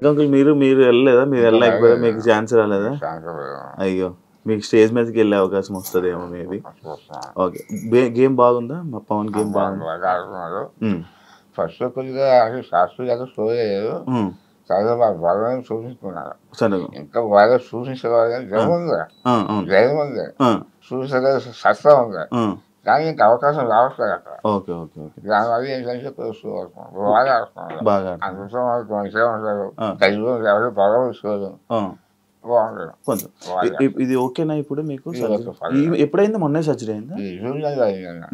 Uncle మీరు మీరు వెళ్ళలేదా? మీరు వెళ్ళలేకపోయారా? మీకు ఛాన్స్ రాలేదా? అయ్యో, మీకు స్టేజ్ మీదకి వెళ్ళే అవకాశం వస్తుందేమో మేబీ. ఓకే, గేమ్ బాగుందా? మా పవన్ గేమ్ బాగుంది. ఫస్ట్ కొద్దిగా శాస్త్రి గారు స్టోరీ అయ్యారు, చాలా బాగా చూపించుకున్నారు. ఇంకా బాగా చూపించేవారు కానీ జయం ఉంది చూపించే సత్తా ఉంది, కానీ ఇంకా అవకాశం రావట్లేదు అక్కడ. ఓకే ఓకే ఓకే, దానివల్ల ఏంటంటే బాగా ఆడుతున్నారు, బాగా అందులో వాళ్ళకి మంచిగా ఉంటారు, కలిగి ఎవరు బాగా తీసుకోరు, బాగుంటారు కొంచెం. ఇది ఓకేనా ఇప్పుడు మీకు? ఎప్పుడైంది? మొన్నే సర్జరీ అయిందా?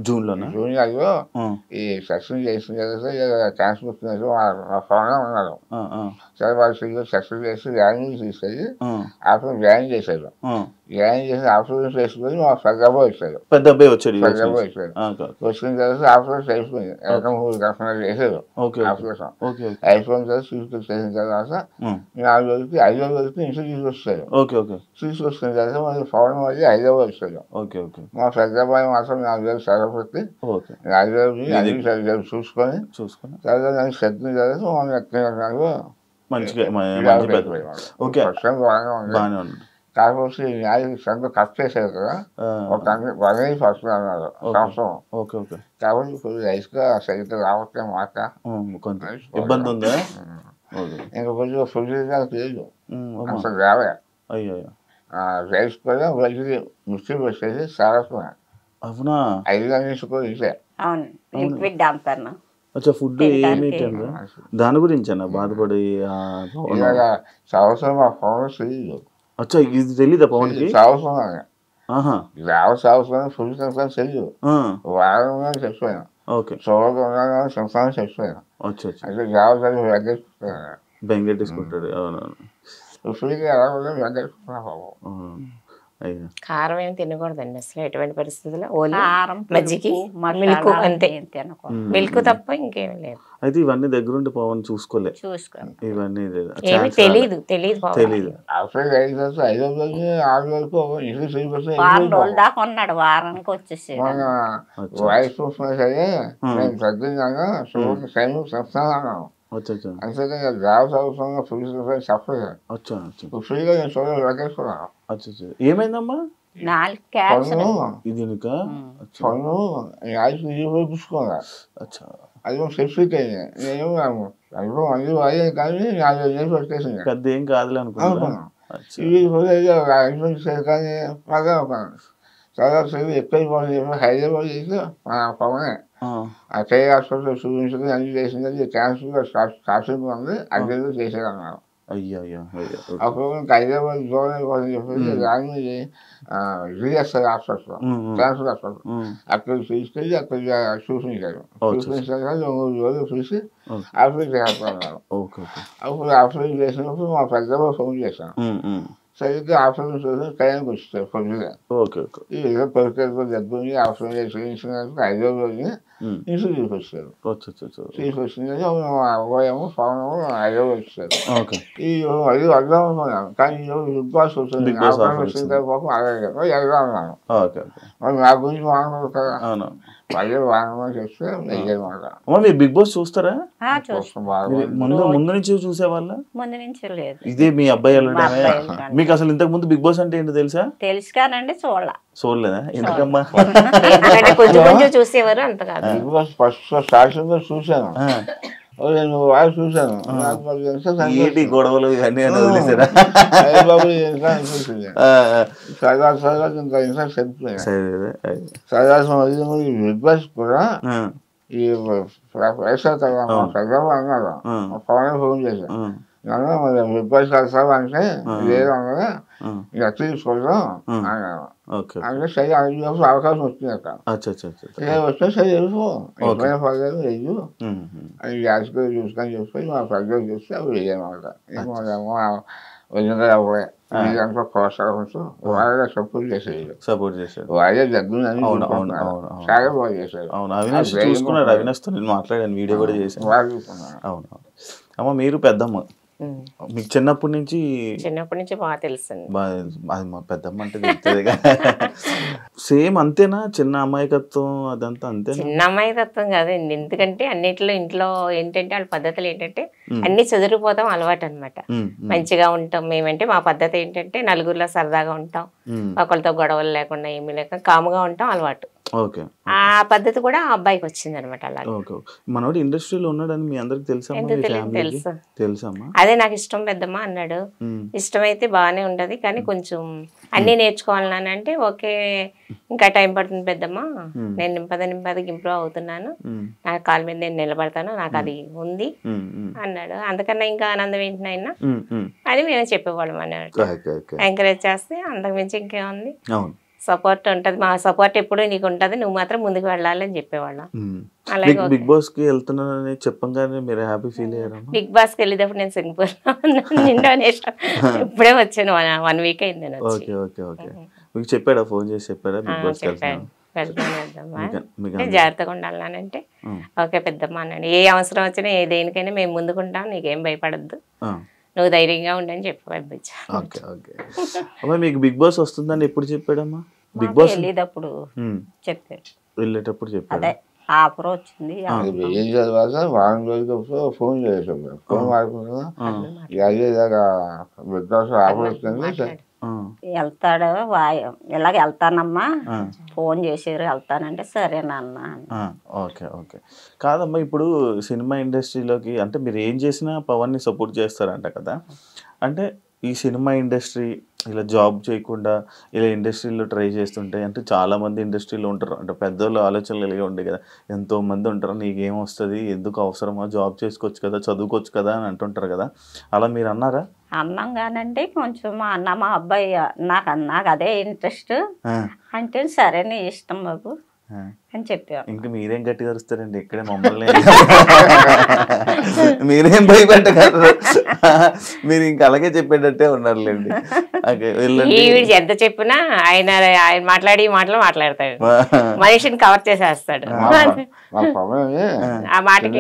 జూన్లోనా? జూనియర్లో ఈ సక్సెస్ చేసిన క్యాన్సర్ వచ్చినట్టు ఫోన్లో ఉన్నారు. సరే వాళ్ళు సక్సెస్ చేసి వ్యాయామం తీసుకెళ్ళి ఆఫ్టర్ వ్యాయామం చేశారు. వ్యాయామం చేసి ఆఫ్టర్ చేసుకొని మా పెద్ద అబ్బాయి వచ్చాడు. పెద్ద అబ్బాయి వచ్చాడు. వచ్చిన తర్వాత ఆఫ్టర్ అయిపోయింది, 3 గంటలు చేశారు ఆపరేషన్. అయిపోయిన తర్వాత తీసుకొచ్చేసిన తర్వాత 4 రోజులకి 5వ రోజుకి ఇంట్లో తీసుకొచ్చారు. తీసుకొచ్చిన తర్వాత మళ్ళీ ఫోన్ మళ్ళీ 5వ వచ్చాడు. మా పెద్ద అబ్బాయి మాత్రం 4 రోజులు సెలవు పెట్టి 4 రోజులు అన్ని సరిగ్గా చూసుకొని తర్వాత నన్ను సెట్టిన తర్వాత మనం ఎక్కడ బాగానే ఉంది. కాకపోతే సంత కట్ చేశారు కదా, ఒక 1 ఫస్ట్ అన్నారు సంవత్సరం. కాబట్టి కొద్దిగా రైస్గా సరిగ్గా రావట్లేదు మాట, ఇబ్బంది ఉందా? ఇంకా కొద్దిగా ఫుడ్ లేదు అసలు రావే. రైస్ కూడా వచ్చి మిక్సీ వచ్చేసి సారస్వా అవునా? 5 గంటల కూడా ఇచ్చే ఫుడ్ ఏమి దాని గురించి అన్న బాధపడి సంవత్సరం మా ఫోన్ తెలియదు. అచ్చా, ఇది తెలీదా పవన్కి? సంవత్సరం సంవత్సరం ఫుడ్ సంవత్సరం తెలియదు, వారంగా చచ్చిపోయాను. చూడకుండా సంవత్సరం చచ్చిపోయాను. అంటే జాగ్రత్త బెంగెట్టేసుకుంటాడు. అవునవును, ఫ్రీగా ఎలా వెంకటేసుకున్నా బాబు. కారం ఏమి తినకూడదండి అసలు ఎటువంటి పరిస్థితుల్లో. ఓన్లీ మజ్జిగ మిల్క్ అంతే, మిల్క్ తప్ప ఇంకేమి లేదు. అయితే ఇవన్నీ దగ్గరుండి పవన్ చూసుకోలేదు, ఇవన్నీ తెలీదు. దాకా ఉన్నాడు, వారానికి వచ్చేసి వాయిస్ చూస్తున్నా సరే నేను తగ్గిందాగా చెప్తాను. అంతేకాని జాబ్ అవసరంగా చెప్పలేదు, ఫ్రీగా నేను చూడలేకున్నాను. ఏమైందమ్మా? పన్ను చూపించుకున్నా, అది సెఫ్ట్ అయింది. నేను అన్ని అయ్యాను కానీ 4 నెలలు వచ్చేసింది, పెద్ద ఏం కాదులే అనుకున్నాను. కానీ బాగా తర్వాత ఎక్కువైపోయింది. హైదరాబాద్ చేసి పవనే ఆ చేయి హాస్పిటల్ చూపించుకుని అన్ని చేసింది, క్యాన్సర్ స్టార్టింగ్ ఉంది, అన్ని చేసేది అన్నారు. అప్పుడు హైదరాబాద్ జోన్ అయిపోతుంది చెప్పేసి దాన్ని జిఎస్ఐ హాస్పిటల్, క్యాన్సర్ హాస్పిటల్ అక్కడ తీసుకెళ్ళి అక్కడ చూపించారు. చూపించాక 3 రోజులు చూసి ఆపరేషన్ చేస్తున్నారు. అప్పుడు ఆపరేషన్ చేసినప్పుడు మా పెద్దమ్మ ఫోన్ చేశాను, సరిగ్గా ఆపరేషన్ చూసి టైంకి వచ్చారు పొద్దుగా. ఏదో పరిస్థితుల్లో దెబ్బని ఆపరేషన్ చేయించినందుకు 5వ రోజుని ఇంట్లో తీసుకొచ్చారు. తీసుకొచ్చింది అబ్బాయేమో పవనేమో 5వ వచ్చారు. ఈ అది వద్దాం అనుకున్నాను, కానీ ఈరోజు బిగ్ బాస్ వచ్చింది. ఆపరేషన్ వచ్చిన తర్వాత అలాగే వెళ్దాం అన్నాను. మరి నా గురించి వాడకూడదు కదా, మళ్ళీ వాడమని చెప్తే నెయ్యమాట. మీరు బిగ్ బాస్ చూస్తారా? ముందు నుంచి చూసేవాళ్ళ? ఇదే మీ అబ్బాయి వెళ్ళడమే. మీకు అసలు ఇంతకు ముందు బిగ్ బాస్ అంటే ఏంటో తెలుసా? తెలుసు కానండి, చూడలేదా? ఎందుకమ్మా? కొంచెం చూసేవారు, అంత కాదు. బిగ్ బాస్ ఫస్ట్ స్టార్టింగ్ చూసాను, నేను వాడు చూసాను. గొడవలు ఇవన్నీ వదిలేసారా? సరదా ఇంకా ఇంట్రెస్ట్ చెప్తున్నాయి. సరదా బిగ్ బాస్ కూడా ఈ వైఎస్ఆర్ చంద్రబాబు అన్నారు, పవన్ ఫోన్ చేశాను, నన్ను మరి బిగ్ బాస్ వస్తావు అంటే లేదు అన్నది, ఇక తీసుకుంటాం అన్నాను. అంటే సరే అడిగినప్పుడు అవకాశం వచ్చింది అక్కడ. వస్తే సరే వెళ్ళిపో, ఎప్పుడైనా పర్లేదు వెయ్యు అని రాజకీయ చూసుకొని చెప్పి మా పెద్దలు చూస్తే అవి వెయ్యనమాట. వచ్చిన దాంట్లో ప్రోత్సాహంతో వాళ్ళే సపోర్ట్ చేసేది, వాళ్ళే దగ్గర చాలా బాగా చేశారు. అవినాష్ నేను మాట్లాడాను, వీడియో కూడా చేశాను. అమ్మ మీరు పెద్దమ్మ, మీకు చిన్నప్పటి నుంచి బాగా తెలుసు. అది మా పెద్దమ్మ అంటే తెలుస్తుంది. సేమ్ అంతేనా? చిన్న అమాయకత్వం అదంతా అంతే? చిన్న అమాయకత్వం కాదండి, ఎందుకంటే అన్నిట్లో ఇంట్లో ఏంటంటే వాళ్ళ పద్ధతులు ఏంటంటే అన్ని చదువుకుపోతాం అలవాటు అనమాట. మంచిగా ఉంటాం మేమంటే, మా పద్ధతి ఏంటంటే నలుగురిలో సరదాగా ఉంటాం, ఒకరితో గొడవలు లేకుండా ఏమీ లేక కాముగా ఉంటాం అలవాటు. ఆ పద్ధతి కూడా ఆ అబ్బాయికి వచ్చింది అనమాట. అలాగే మనోడు ఇండస్ట్రీలో ఉన్నాడని మీ అందరికి తెలుసు. తెలుసమ్మా? అదే నాకు ఇష్టం పెద్దమ్మ అన్నాడు. ఇష్టమైతే బాగానే ఉంటది, కానీ కొంచెం అన్ని నేర్చుకోవాలని అంటే ఓకే, ఇంకా టైం పడుతుంది పెద్దమ్మ, నేను నింపదికి ఇంప్రూవ్ అవుతున్నాను, నా కాళ్ళ మీద నేను నిలబడతాను, నాకు అది ఉంది అన్నాడు. అందుకన్నా ఇంకా ఆనందం ఏంటి నాయన అని మేము చెప్పేవాళ్ళం అన్నట్టు. ఎంకరేజ్ చేస్తే అంతకు మించి ఇంకేముంది, సపోర్ట్ ఉంటది, మా సపోర్ట్ ఎప్పుడు నీకు ఉంటది, నువ్వు మాత్రం ముందుకు వెళ్ళాలి అని చెప్పేవాళ్ళం. అలాగే బిగ్ బాస్ కి వెళ్తున్నానని చెప్పంగానే మీరు హ్యాపీ ఫీల్ అయ్యారా? బిగ్ బాస్ కి వెళ్ళేటప్పుడు నేను సింగపూర్ ఇండోనేషియా ఇప్పుడే వచ్చాను, 1 వీక్ అయింది. మీకు చెప్పాడా, ఫోన్ చేసి చెప్పాడా బిగ్ బాస్ కి జాగ్రత్తగా ఉండాలంటే? ఓకే పెద్దమ్మ అన్నాడు, ఏ అవసరం వచ్చినా ఏ దేనికైనా మేము ముందుకుంటాం, నీకేం భయపడద్దు, నువ్వు ధైర్యంగా ఉండని చెప్పి పంపించా. మీకు బిగ్ బాస్ వస్తుందని ఎప్పుడు చెప్పాడమ్మా? బిగ్ బాస్ వెళ్ళేటప్పుడు చెప్పాడు, వెళ్ళేటప్పుడు చెప్పాడు. ఆఫర్ వచ్చింది ఏం తర్వాత వారం రోజులప్పుడు ఫోన్ చేసాం, ఫోన్ మాట్లాడుకున్నా బిగ్ బాస్ ఆఫర్ వస్తుంది, వెళ్తాడు ఇలాగ వెళ్తానమ్మా, ఫోన్ చేసారు వెళ్తానంటే సరేనన్నా. Okay okay. కాదమ్మా, ఇప్పుడు సినిమా ఇండస్ట్రీలోకి అంటే మీరు ఏం చేసినా పవన్ని సపోర్ట్ చేస్తారంట కదా, అంటే ఈ సినిమా ఇండస్ట్రీ ఇలా జాబ్ చేయకుండా ఇలా ఇండస్ట్రీలో ట్రై చేస్తుంటే, అంటే చాలామంది ఇండస్ట్రీలో ఉంటారు, అంటే పెద్దోళ్ళు ఆలోచనలు కలిగి ఉండే కదా, ఎంతోమంది ఉంటారు, నీకేం వస్తుంది, ఎందుకు అవసరమా, జాబ్ చేసుకోవచ్చు కదా, చదువుకోవచ్చు కదా అని అంటుంటారు కదా, అలా మీరు అన్నారా? అన్నాం కానండి, కొంచెం అన్న మా అబ్బాయి నాకు అదే ఇంట్రెస్ట్ అంటే సరే నీ ఇష్టం బాబు అని చెప్పారు. ఇంకా మీరేం గట్టిగా అరుస్తారండి, ఇక్కడే మమ్మల్ని మీరేం భయపెట్టగలరు, మీరు ఇంకా అలాగే చెప్పేటట్టే ఉన్నారులేండి. ఎంత చెప్పినా ఆయన మాట్లాడి మాటలు మాట్లాడతాడు, మనిషిని కవర్ చేసేస్తాడు. ఆ మాటకి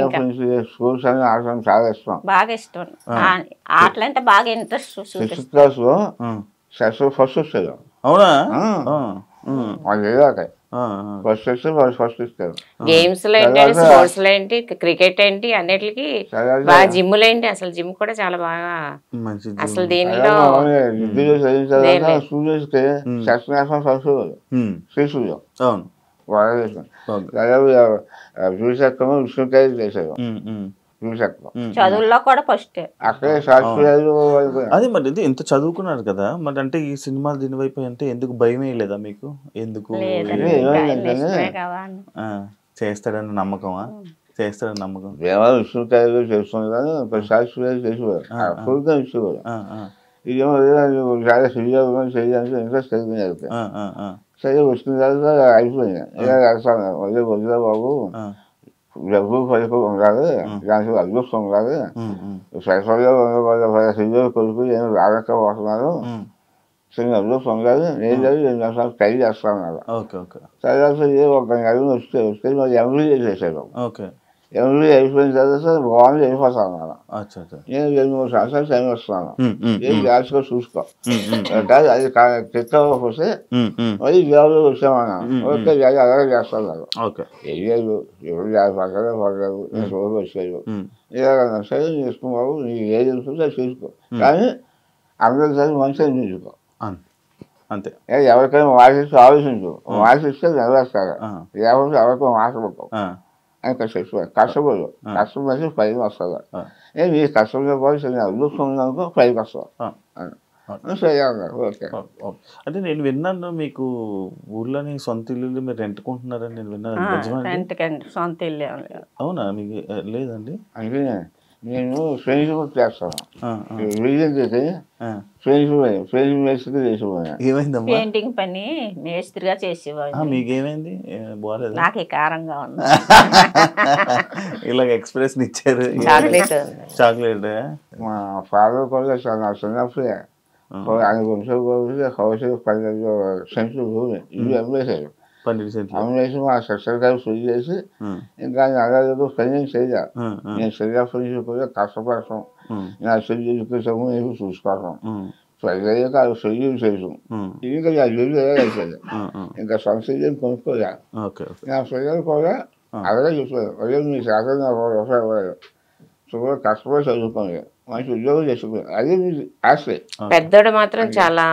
చాలా ఇష్టం, బాగా ఇష్టం ఆటలంటే బాగా ఇంట్రెస్ట్. ఫస్ట్ వస్తుంది. అవునా? ఫస్ట్ ఇస్తారు. గేమ్స్ లో ఏంటి, స్పోర్ట్స్ లో ఏంటి, క్రికెట్ ఏంటి, అన్నిటికి బాగా, జిమ్ లో ఏంటి, అసలు జిమ్ కూడా చాలా బాగా, అసలు దీనిలో విష్ణుకాయ చేశారు, చదువుల్లో కూడా ఫస్ట్. అదే మరి ఎంత చదువుకున్నారు కదా, మరి అంటే ఈ సినిమా దీని వైపు అంటే ఎందుకు భయమే లేదా మీకు? ఎందుకు చేస్తాడని నమ్మకమా? చేస్తాడని నమ్మకం. విష్ణుకాయలు చేస్తుంది కానీ సాక్షి చేసేవారు ఇచ్చేవారు. ఇదేమో చాలా చేయడానికి ఇంట్రెస్ట్ కలిగింది. సరే వచ్చిన తర్వాత అయిపోయింది, వదిలే బాబు, డబ్బు పైపు ఉండాలి, దానికి అదృష్టం ఉండాలి, సైఫర్లో కొడుకు నేను రాలేకపోతున్నారు, చిన్న అదృష్టం ఉండాలి, నేను 2 నిమిషాలు ట్రై చేస్తాను. తర్వాత ఒక నెల వస్తే మరి ఎంబీఏ చేశాను. ఎంబీఏ అయిపోయిన తర్వాత బాగుంది వెళ్ళిపోతాను. నేను 2-3 సంవత్సరాలు టైం వస్తున్నాను, ఏం జాగ్రత్తగా చూసుకో, అది తెచ్చకపోతే మరి జాబ్లో వచ్చామన్నాను. ఓకే అలాగే చేస్తాను. వెయ్యారు ఎవరు పక్కనే పడలేదు, నేను రోజు వచ్చారు, ఇలాగ సరే చేసుకున్నావు, నీకు ఏది ఉంటుందో చూసుకో, కానీ అందరిసారి మంచిగా చూసుకో అంతే. ఎవరికైనా వాసిస్తూ ఆలోచించు, వాసిస్తే నెరవేరుతారు, లేకపోతే ఎవరికైనా మాట్లాడుకో అని కష్టపడు, కష్టపడి పైకి వస్తుంది. నీ కష్టంతో పాటు చిన్న అదృష్టం ఉందనుకో పైకి వస్తావు. అంటే నేను విన్నాను మీకు ఊర్లోని సొంత ఇల్లు మీరు రెంట్కుంటున్నారని నేను విన్నాను. సొంత ఇల్లు అవునా? మీకు లేదండి? అంటే నేను ఫ్రెండ్షిప్ చేస్తాను, ఫ్రెండ్షిప్ చేసిపోయాను. ఏమైందమ్మా? పెయింటింగ్ పని మేస్త్రిగా చేసేవాడు. మీకేమైంది? బాగాలేదు, నాకు కారంగా ఉంది. ఇలాగ ఎక్స్ప్రెస్ ఇచ్చారు, చాక్లెట్. మా ఫాదర్ కూడా చిన్నప్పుడే ఆయన వంశం హౌస్ 12 సెంట్లు భూమి ఇల్లు అమ్మేశారు. పన్నీర్ సెంట్లు. అవును వేసి మా సిస్టర్ గారు ఫ్రీ చేసి ఇంకా అలాగే పెళ్లి చేయాలి. నేను సరిగా ఫ్రీ కూడా కష్టపడతాం, నా సెల్ ఎడ్యుకేషన్ నేను చూసుకోవడం, పెళ్ళయ్యే కాదు సెల్ చేయడం, ఇంకా వెళ్ళి అయిపోయింది. ఇంకా సంస్థ కొనుక్కోలే. నా పిల్లలు కూడా అలాగే చెప్పారు, అదే మీ శాతం కష్టపడి చదువుకోండి, మంచి ఉద్యోగం చేసుకోండి, అదే మీ ఆస్తి. పెద్దోడు మాత్రం చాలా